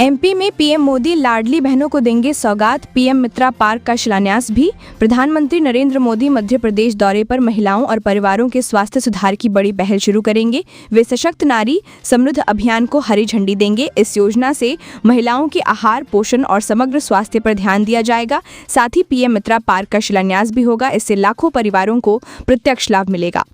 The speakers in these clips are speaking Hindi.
एमपी में पीएम मोदी लाडली बहनों को देंगे सौगात, पीएम मित्रा पार्क का शिलान्यास भी। प्रधानमंत्री नरेंद्र मोदी मध्य प्रदेश दौरे पर महिलाओं और परिवारों के स्वास्थ्य सुधार की बड़ी पहल शुरू करेंगे। वे सशक्त नारी समृद्ध अभियान को हरी झंडी देंगे। इस योजना से महिलाओं के आहार, पोषण और समग्र स्वास्थ्य पर ध्यान दिया जाएगा। साथ ही पीएम मित्रा पार्क का शिलान्यास भी होगा। इससे लाखों परिवारों को प्रत्यक्ष लाभ मिलेगा।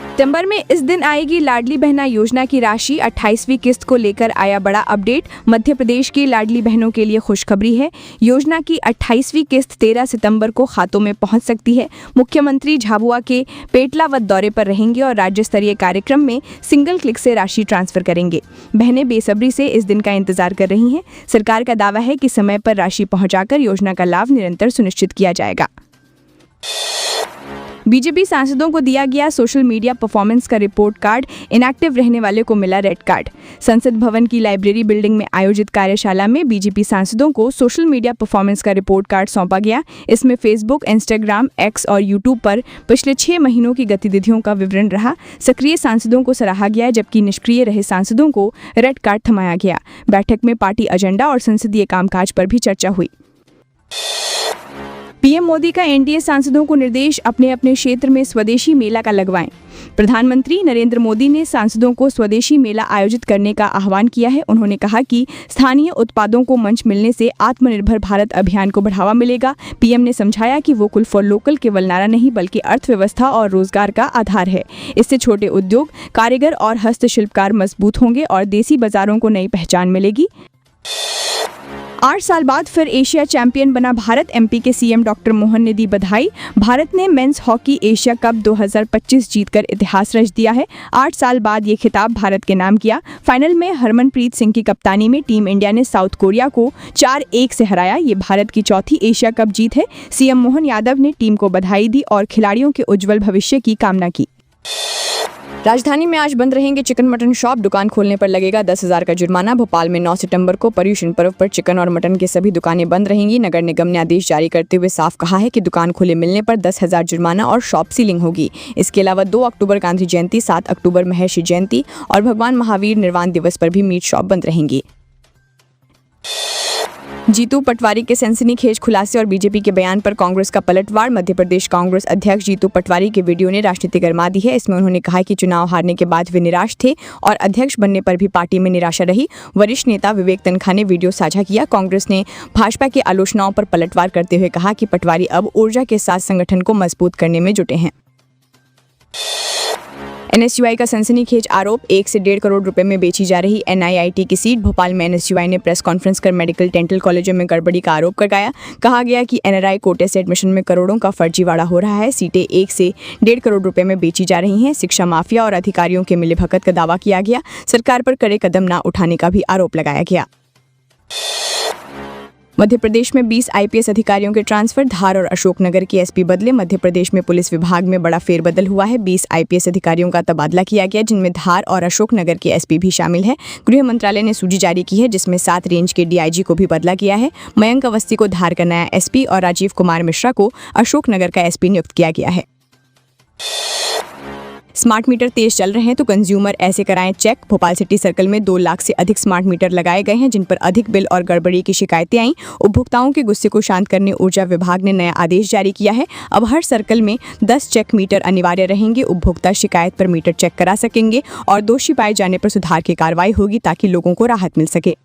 सितंबर में इस दिन आएगी लाडली बहना योजना की राशि। 28वीं किस्त को लेकर आया बड़ा अपडेट। मध्य प्रदेश की लाडली बहनों के लिए खुशखबरी है। योजना की 28वीं किस्त 13 सितंबर को खातों में पहुंच सकती है। मुख्यमंत्री झाबुआ के पेटलावद दौरे पर रहेंगे और राज्य स्तरीय कार्यक्रम में सिंगल क्लिक से राशि ट्रांसफर करेंगे। बहनें बेसब्री से इस दिन का इंतजार कर रही हैं। सरकार का दावा है कि समय पर राशि पहुंचाकर योजना का लाभ निरंतर सुनिश्चित किया जाएगा। बीजेपी सांसदों को दिया गया सोशल मीडिया परफॉर्मेंस का रिपोर्ट कार्ड। इनएक्टिव रहने वाले को मिला रेड कार्ड। संसद भवन की लाइब्रेरी बिल्डिंग में आयोजित कार्यशाला में बीजेपी सांसदों को सोशल मीडिया परफॉर्मेंस का रिपोर्ट कार्ड सौंपा गया। इसमें फेसबुक, इंस्टाग्राम, एक्स और यूट्यूब पर पिछले 6 महीनों की गतिविधियों का विवरण रहा। सक्रिय सांसदों को सराहा गया, जबकि निष्क्रिय रहे सांसदों को रेड कार्ड थमाया गया। बैठक में पार्टी एजेंडा और संसदीय कामकाज पर भी चर्चा हुई। पीएम मोदी का एनडीए सांसदों को निर्देश, अपने अपने क्षेत्र में स्वदेशी मेला का लगवाएं। प्रधानमंत्री नरेंद्र मोदी ने सांसदों को स्वदेशी मेला आयोजित करने का आह्वान किया है। उन्होंने कहा कि स्थानीय उत्पादों को मंच मिलने से आत्मनिर्भर भारत अभियान को बढ़ावा मिलेगा। पीएम ने समझाया कि वोकल फॉर लोकल केवल नारा नहीं बल्कि अर्थव्यवस्था और रोजगार का आधार है। इससे छोटे उद्योग, कारीगर और हस्तशिल्पकार मजबूत होंगे और देसी बाजारों को नई पहचान मिलेगी। 8 साल बाद फिर एशिया चैंपियन बना भारत। एमपी के सीएम डॉक्टर मोहन ने दी बधाई। भारत ने मेंस हॉकी एशिया कप 2025 जीतकर इतिहास रच दिया है। 8 साल बाद ये खिताब भारत के नाम किया। फाइनल में हरमनप्रीत सिंह की कप्तानी में टीम इंडिया ने साउथ कोरिया को 4-1 से हराया। ये भारत की चौथी एशिया कप जीत है। सीएम मोहन यादव ने टीम को बधाई दी और खिलाड़ियों के उज्जवल भविष्य की कामना की। राजधानी में आज बंद रहेंगे चिकन मटन शॉप। दुकान खोलने पर लगेगा 10,000 का जुर्माना। भोपाल में 9 सितंबर को पर्युषण पर्व पर चिकन और मटन के सभी दुकानें बंद रहेंगी। नगर निगम ने आदेश जारी करते हुए साफ कहा है कि दुकान खुले मिलने पर 10,000 जुर्माना और शॉप सीलिंग होगी। इसके अलावा 2 अक्टूबर गांधी जयंती, 7 अक्टूबर महर्षि जयंती और भगवान महावीर निर्वाण दिवस पर भी मीट शॉप बंद रहेंगी। जीतू पटवारी के सनसनीखेज खुलासे और बीजेपी के बयान पर कांग्रेस का पलटवार। मध्य प्रदेश कांग्रेस अध्यक्ष जीतू पटवारी के वीडियो ने राजनीति गरमा दी है। इसमें उन्होंने कहा कि चुनाव हारने के बाद वे निराश थे और अध्यक्ष बनने पर भी पार्टी में निराशा रही। वरिष्ठ नेता विवेक तनखा ने वीडियो साझा किया। कांग्रेस ने भाजपा की आलोचनाओं पर पलटवार करते हुए कहा कि पटवारी अब ऊर्जा के साथ संगठन को मजबूत करने में जुटे हैं। एनएसयूआई का सनसनीखेज आरोप, 1 से 1.5 करोड़ रुपए में बेची जा रही एनआईआईटी की सीट। भोपाल में एनएसयूआई ने प्रेस कॉन्फ्रेंस कर मेडिकल डेंटल कॉलेजों में गड़बड़ी का आरोप लगाया। कहा गया कि एनआरआई कोटे से एडमिशन में करोड़ों का फर्जीवाड़ा हो रहा है। सीटें 1 से 1.5 करोड़ रुपए में बेची जा रही हैं। शिक्षा माफिया और अधिकारियों के मिलीभगत का दावा किया गया। सरकार पर कड़े कदम न उठाने का भी आरोप लगाया गया। मध्य प्रदेश में 20 आईपीएस अधिकारियों के ट्रांसफर। धार और अशोकनगर के एसपी बदले। मध्य प्रदेश में पुलिस विभाग में बड़ा फेरबदल हुआ है। 20 आईपीएस अधिकारियों का तबादला किया गया, जिनमें धार और अशोकनगर के एसपी भी शामिल है। गृह मंत्रालय ने सूची जारी की है, जिसमें 7 रेंज के डीआईजी को भी बदला गया है। मयंक अवस्थी को धार का नया एसपी और राजीव कुमार मिश्रा को अशोकनगर का एसपी नियुक्त किया गया है। स्मार्ट मीटर तेज चल रहे हैं तो कंज्यूमर ऐसे कराएं चेक। भोपाल सिटी सर्कल में 2 लाख से अधिक स्मार्ट मीटर लगाए गए हैं, जिन पर अधिक बिल और गड़बड़ी की शिकायतें आईं। उपभोक्ताओं के गुस्से को शांत करने ऊर्जा विभाग ने नया आदेश जारी किया है। अब हर सर्कल में 10 चेक मीटर अनिवार्य रहेंगे। उपभोक्ता शिकायत पर मीटर चेक करा सकेंगे और दोषी पाए जाने पर सुधार की कार्रवाई होगी, ताकि लोगों को राहत मिल सके।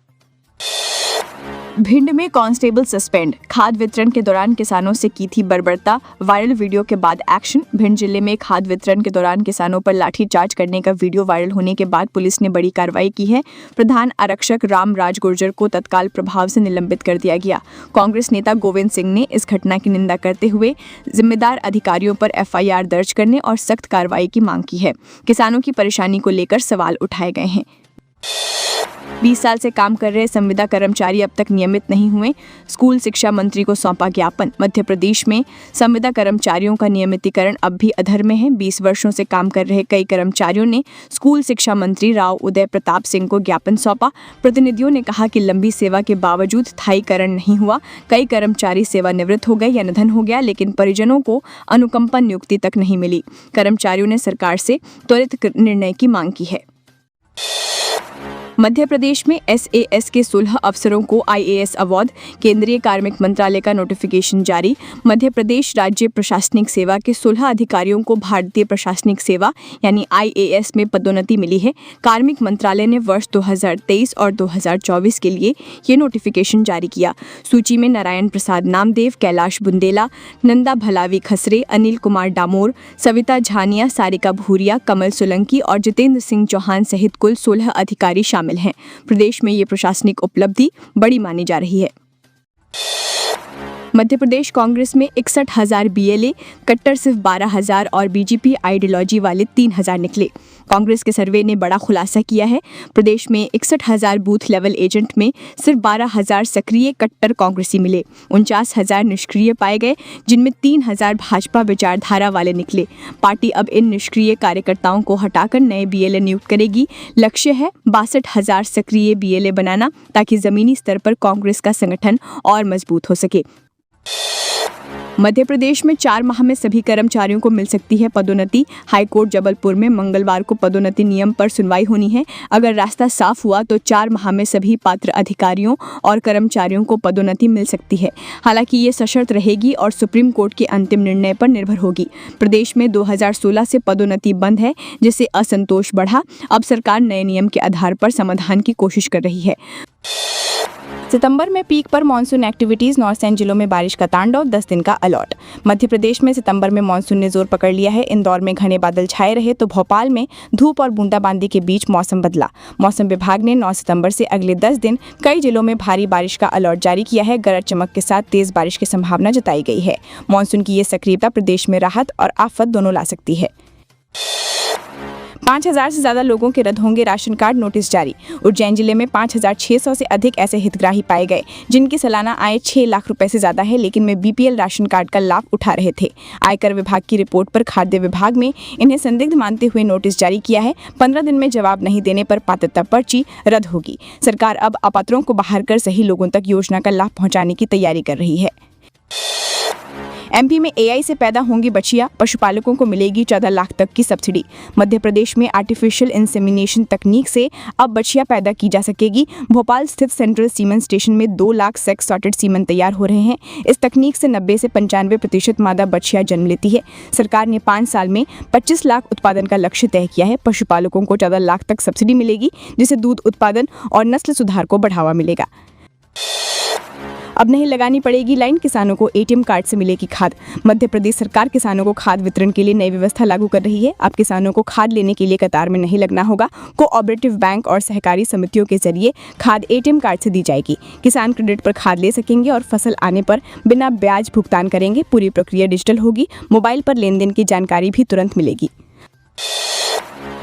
भिंड में कांस्टेबल सस्पेंड। खाद वितरण के दौरान किसानों से की थी बर्बरता। वायरल वीडियो के बाद एक्शन। भिंड जिले में खाद वितरण के दौरान किसानों पर लाठीचार्ज करने का वीडियो वायरल होने के बाद पुलिस ने बड़ी कार्रवाई की है। प्रधान आरक्षक राम राज गुर्जर को तत्काल प्रभाव से निलंबित कर दिया गया। कांग्रेस नेता गोविंद सिंह ने इस घटना की निंदा करते हुए जिम्मेदार अधिकारियों पर एफआईआर दर्ज करने और सख्त कार्रवाई की मांग की है। किसानों की परेशानी को लेकर सवाल उठाए गए हैं। 20 साल से काम कर रहे संविदा कर्मचारी अब तक नियमित नहीं हुए। स्कूल शिक्षा मंत्री को सौंपा ज्ञापन। मध्य प्रदेश में संविदा कर्मचारियों का नियमितीकरण अब भी अधर में है। 20 वर्षों से काम कर रहे कई कर्मचारियों ने स्कूल शिक्षा मंत्री राव उदय प्रताप सिंह को ज्ञापन सौंपा। प्रतिनिधियों ने कहा कि लंबी सेवा के बावजूद स्थायीकरण नहीं हुआ। कई कर्मचारी सेवानिवृत्त हो गए या निधन हो गया, लेकिन परिजनों को अनुकंपा नियुक्ति तक नहीं मिली। कर्मचारियों ने सरकार से त्वरित निर्णय की मांग की है। मध्य प्रदेश में SAS के 16 अफसरों को IAS अवार्ड, केंद्रीय कार्मिक मंत्रालय का नोटिफिकेशन जारी। मध्य प्रदेश राज्य प्रशासनिक सेवा के 16 अधिकारियों को भारतीय प्रशासनिक सेवा यानी IAS में पदोन्नति मिली है। कार्मिक मंत्रालय ने वर्ष 2023 और 2024 के लिए ये नोटिफिकेशन जारी किया। सूची में नारायण प्रसाद नामदेव, कैलाश बुंदेला, नंदा भलावी खसरे, अनिल कुमार डामोर, सविता झानिया, सारिका भूरिया, कमल सोलंकी और जितेंद्र सिंह चौहान सहित कुल 16 अधिकारी शामिल हैं। प्रदेश में ये प्रशासनिक उपलब्धि बड़ी मानी जा रही है। मध्य प्रदेश कांग्रेस में 61,000 BLA, कट्टर सिर्फ 12,000 और बीजेपी आइडियोलॉजी वाले 3,000 निकले। कांग्रेस के सर्वे ने बड़ा खुलासा किया है। प्रदेश में 61,000 बूथ लेवल एजेंट में सिर्फ 12,000 सक्रिय कट्टर कांग्रेसी मिले। 49,000 निष्क्रिय पाए गए, जिनमें 3,000 भाजपा विचारधारा वाले निकले। पार्टी अब इन निष्क्रिय कार्यकर्ताओं को हटाकर नए BLA नियुक्त करेगी। लक्ष्य है 62,000 सक्रिय BLA बनाना, ताकि जमीनी स्तर पर कांग्रेस का संगठन और मजबूत हो सके। मध्य प्रदेश में 4 माह में सभी कर्मचारियों को मिल सकती है पदोन्नति। हाईकोर्ट जबलपुर में मंगलवार को पदोन्नति नियम पर सुनवाई होनी है। अगर रास्ता साफ हुआ तो 4 माह में सभी पात्र अधिकारियों और कर्मचारियों को पदोन्नति मिल सकती है। हालांकि ये सशर्त रहेगी और सुप्रीम कोर्ट के अंतिम निर्णय पर निर्भर होगी। प्रदेश में 2016 से पदोन्नति बंद है, जिससे असंतोष बढ़ा। अब सरकार नए नियम के आधार पर समाधान की कोशिश कर रही है। सितंबर में पीक पर मानसून एक्टिविटीज, नॉर्थर्न जिलों में बारिश का तांडव, 10 दिन का अलर्ट। मध्य प्रदेश में सितंबर में मानसून ने जोर पकड़ लिया है। इंदौर में घने बादल छाए रहे तो भोपाल में धूप और बूंदाबांदी के बीच मौसम बदला। मौसम विभाग ने 9 सितंबर से अगले 10 दिन कई जिलों में भारी बारिश का अलर्ट जारी किया है। गरज चमक के साथ तेज बारिश की संभावना जताई गई है। मानसून की ये सक्रियता प्रदेश में राहत और आफत दोनों ला सकती है। 5,000 से ज्यादा लोगों के रद्द होंगे राशन कार्ड, नोटिस जारी। उज्जैन जिले में 5,600 से अधिक ऐसे हितग्राही पाए गए जिनकी सालाना आय 6 लाख रुपए से ज्यादा है, लेकिन वे BPL राशन कार्ड का लाभ उठा रहे थे। आयकर विभाग की रिपोर्ट पर खाद्य विभाग में इन्हें संदिग्ध मानते हुए नोटिस जारी किया है। 15 दिन में जवाब नहीं देने पर पात्रता पर्ची रद्द होगी। सरकार अब अपात्रों को बाहर कर सही लोगों तक योजना का लाभ पहुंचाने की तैयारी कर रही है। MP में AI से पैदा होंगी बछिया, पशुपालकों को मिलेगी 14 लाख तक की सब्सिडी। मध्य प्रदेश में आर्टिफिशियल इंसेमिनेशन तकनीक से अब बछिया पैदा की जा सकेगी। भोपाल स्थित सेंट्रल सीमन स्टेशन में 2 लाख सेक्स सॉर्टेड सीमन तैयार हो रहे हैं। इस तकनीक से 90 से 95% मादा बछिया जन्म लेती है। सरकार ने 5 साल में 25 लाख उत्पादन का लक्ष्य तय किया है। पशुपालकों को 14 लाख तक सब्सिडी मिलेगी, जिससे दूध उत्पादन और नस्ल सुधार को बढ़ावा मिलेगा। अब नहीं लगानी पड़ेगी लाइन, किसानों को ATM कार्ड से मिलेगी खाद। मध्य प्रदेश सरकार किसानों को खाद वितरण के लिए नई व्यवस्था लागू कर रही है। अब किसानों को खाद लेने के लिए कतार में नहीं लगना होगा। कोऑपरेटिव बैंक और सहकारी समितियों के जरिए खाद ATM कार्ड से दी जाएगी। किसान क्रेडिट पर खाद ले सकेंगे और फसल आने पर बिना ब्याज भुगतान करेंगे। पूरी प्रक्रिया डिजिटल होगी। मोबाइल पर लेन देन की जानकारी भी तुरंत मिलेगी।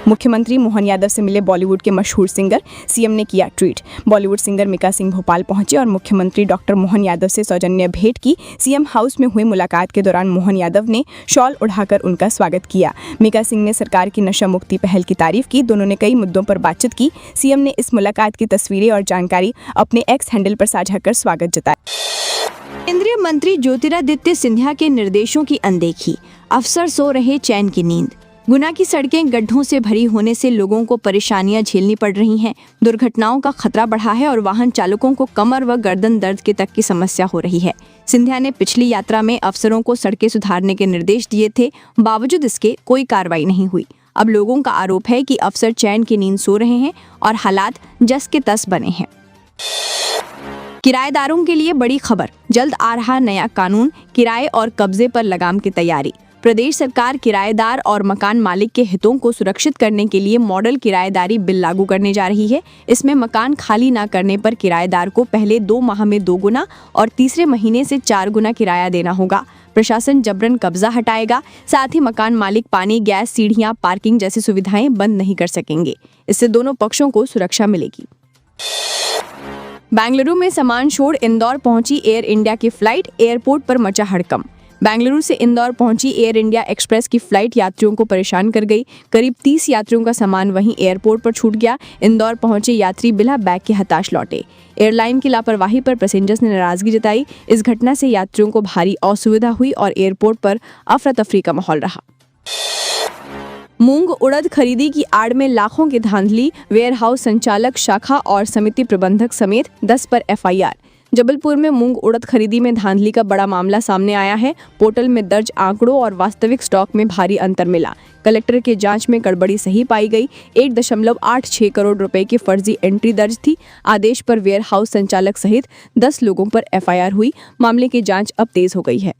मुख्यमंत्री मोहन यादव से मिले बॉलीवुड के मशहूर सिंगर, CM ने किया ट्वीट। बॉलीवुड सिंगर मीका सिंह भोपाल पहुंचे और मुख्यमंत्री डॉक्टर मोहन यादव से सौजन्य भेंट की। CM हाउस में हुई मुलाकात के दौरान मोहन यादव ने शॉल उड़ाकर उनका स्वागत किया। मीका सिंह ने सरकार की नशा मुक्ति पहल की तारीफ की। दोनों ने कई मुद्दों पर बातचीत की। CM ने इस मुलाकात की तस्वीरें और जानकारी अपने X हैंडल पर साझा कर स्वागत जताया। केंद्रीय मंत्री ज्योतिरादित्य सिंधिया के निर्देशों की अनदेखी, अफसर सो रहे चैन की नींद। गुना की सड़कें गड्ढों से भरी होने से लोगों को परेशानियां झेलनी पड़ रही हैं। दुर्घटनाओं का खतरा बढ़ा है और वाहन चालकों को कमर व गर्दन दर्द के तक की समस्या हो रही है। सिंधिया ने पिछली यात्रा में अफसरों को सड़कें सुधारने के निर्देश दिए थे, बावजूद इसके कोई कार्रवाई नहीं हुई। अब लोगों का आरोप है कि अफसर चैन की नींद सो रहे हैं और हालात जस के तस बने हैं। किराएदारों के लिए बड़ी खबर, जल्द आ रहा नया कानून, किराए और कब्जे पर लगाम की तैयारी। प्रदेश सरकार किराएदार और मकान मालिक के हितों को सुरक्षित करने के लिए मॉडल किराएदारी बिल लागू करने जा रही है। इसमें मकान खाली न करने पर किराएदार को पहले 2 माह में 2 गुना और तीसरे महीने से 4 गुना किराया देना होगा। प्रशासन जबरन कब्जा हटाएगा। साथ ही मकान मालिक पानी, गैस, सीढ़ियां, पार्किंग जैसी सुविधाएं बंद नहीं कर सकेंगे। इससे दोनों पक्षों को सुरक्षा मिलेगी। बेंगलुरु में सामान छोड़ इंदौर पहुंची एयर इंडिया की फ्लाइट, एयरपोर्ट पर मचा हड़कंप। बेंगलुरु से इंदौर पहुंची एयर इंडिया एक्सप्रेस की फ्लाइट यात्रियों को परेशान कर गई। करीब 30 यात्रियों का सामान वहीं एयरपोर्ट पर छूट गया। इंदौर पहुंचे यात्री बिना बैग के हताश लौटे। एयरलाइन की लापरवाही पर पैसेंजर्स ने नाराजगी जताई। इस घटना से यात्रियों को भारी असुविधा हुई और एयरपोर्ट पर अफरा तफरी का माहौल रहा। मूंग उड़द खरीदी की आड़ में लाखों की धांधली, वेयरहाउस संचालक, शाखा और समिति प्रबंधक समेत 10 पर एफआईआर। जबलपुर में मूंग उड़द खरीदी में धांधली का बड़ा मामला सामने आया है। पोर्टल में दर्ज आंकड़ों और वास्तविक स्टॉक में भारी अंतर मिला। कलेक्टर के जांच में गड़बड़ी सही पाई गई। 1.86 करोड़ रुपए की फर्जी एंट्री दर्ज थी। आदेश पर वेयर हाउस संचालक सहित 10 लोगों पर एफआईआर हुई। मामले की जांच अब तेज हो गई है।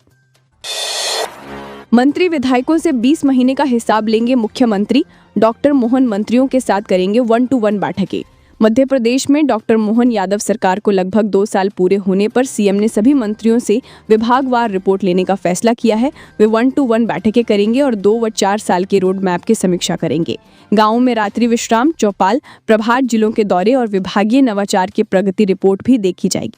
मंत्री विधायकों से 20 महीने का हिसाब लेंगे मुख्यमंत्री। डॉक्टर मोहन मंत्रियों के साथ करेंगे 1-to-1 बैठकें। मध्य प्रदेश में डॉक्टर मोहन यादव सरकार को लगभग 2 साल पूरे होने पर सीएम ने सभी मंत्रियों से विभागवार रिपोर्ट लेने का फैसला किया है। वे 1-to-1 बैठकें करेंगे और 2 व 4 साल के रोड मैप की समीक्षा करेंगे। गाँवों में रात्रि विश्राम, चौपाल, प्रभात, जिलों के दौरे और विभागीय नवाचार की प्रगति रिपोर्ट भी देखी जाएगी।